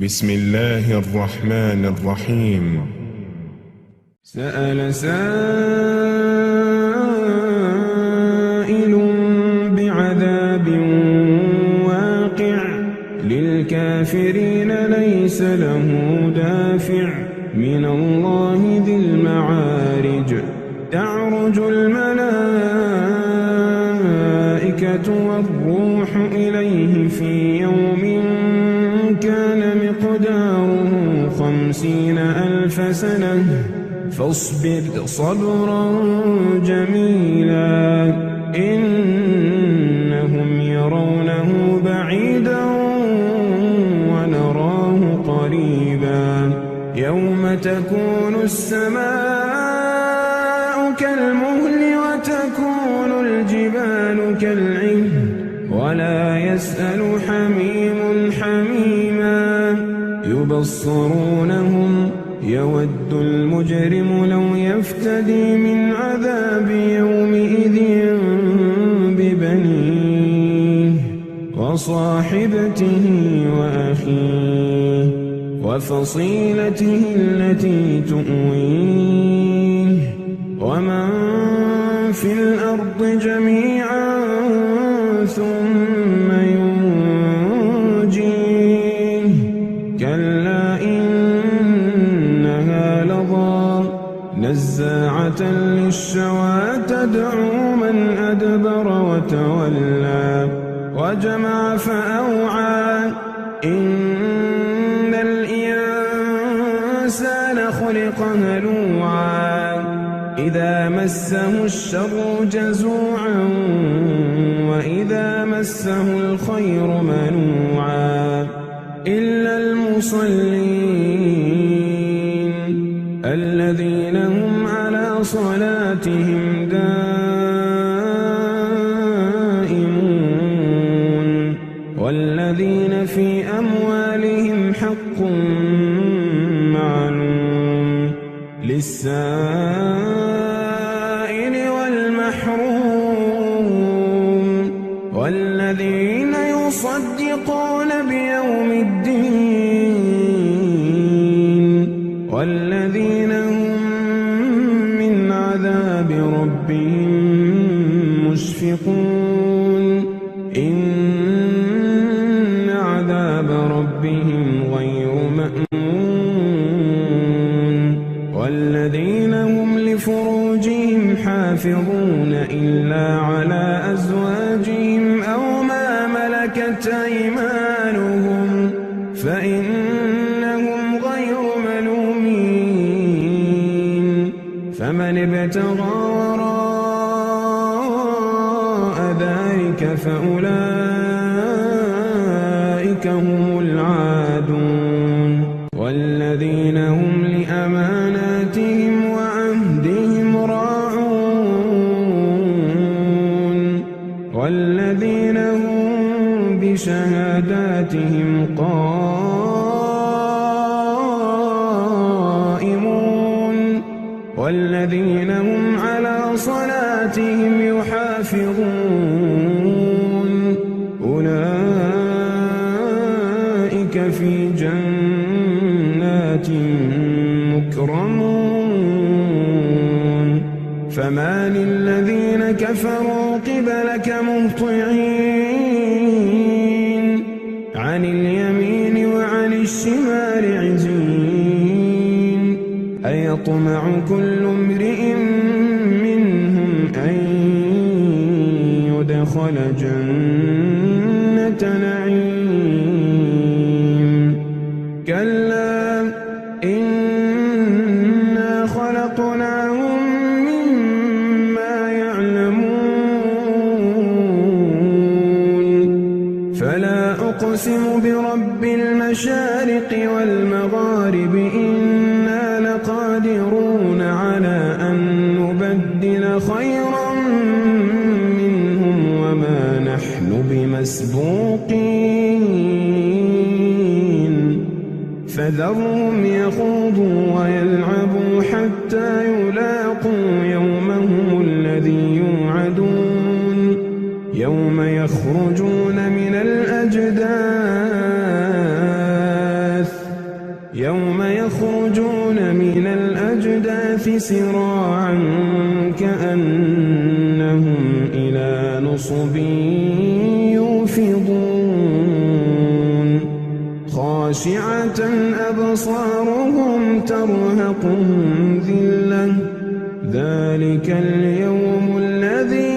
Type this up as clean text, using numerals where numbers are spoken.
بسم الله الرحمن الرحيم. سأل سائل بعذاب واقع للكافرين ليس له دافع من الله ذي المعارج تعرج الملائكة والروح إليه في يوم كان مقداره 50,000 سنة فاصبر صبرا جميلا إنهم يرونه بعيدا ونراه قريبا يوم تكون السماء كالمهل وتكون الجبال كالعهن ولا يسأل حميم حميما يبصرونهم يود المجرم لو يفتدي من عذاب يومئذ ببنيه وصاحبته وأخيه وفصيلته التي تؤويه ومن في الأرض جميعا ثم ينجيه كلا إنها لظى نزاعة للشوى تدعو من أدبر وتولى وجمع فأوعى إن الإنسان خلق هلوعا إذا مسه الشر جزوعا وإذا مسه الخير منوعا إلا المصلين الذين هم على صلاتهم دائمون والذين في أموالهم حق معلوم للسائل والمحروم والذين يصدقون بيوم الدين والذين هم من عذاب ربهم مشفقون إن عذاب ربهم غير مأمون والذين هم لفروجهم حافظون إلا على أزواجهم أو ما ملكت أيمانهم فإنهم غير ملومين فمن ابتغى وراء ذلك فأولئك هم العادون والذين هم لأماناتهم وعهدهم راعون والذين هم بشهاداتهم قائمون والذين هم على صلاتهم يحافظون أولئك في جنات مكرمون فما للذين كفروا قبلك مهطعين عن اليمين وعن الشمال عزين أيطمع كل امرئ منهم أن يدخل جنة نعيم كلا إنا خلقناهم مما يعلمون فلا أقسم برب المشارق والمغارب إنا لقادرون على أن نبدل خيرا منهم وما نحن بمسبوقين فذرهم يخوضوا ويلعبوا حتى يلاقوا يومهم الذي يوعدون يوم يخرجون من الأجداث الأكتاف سراعا كأنهم إلى نصب يوفضون خاشعة أبصارهم ترهقهم ذلة ذلك اليوم الذي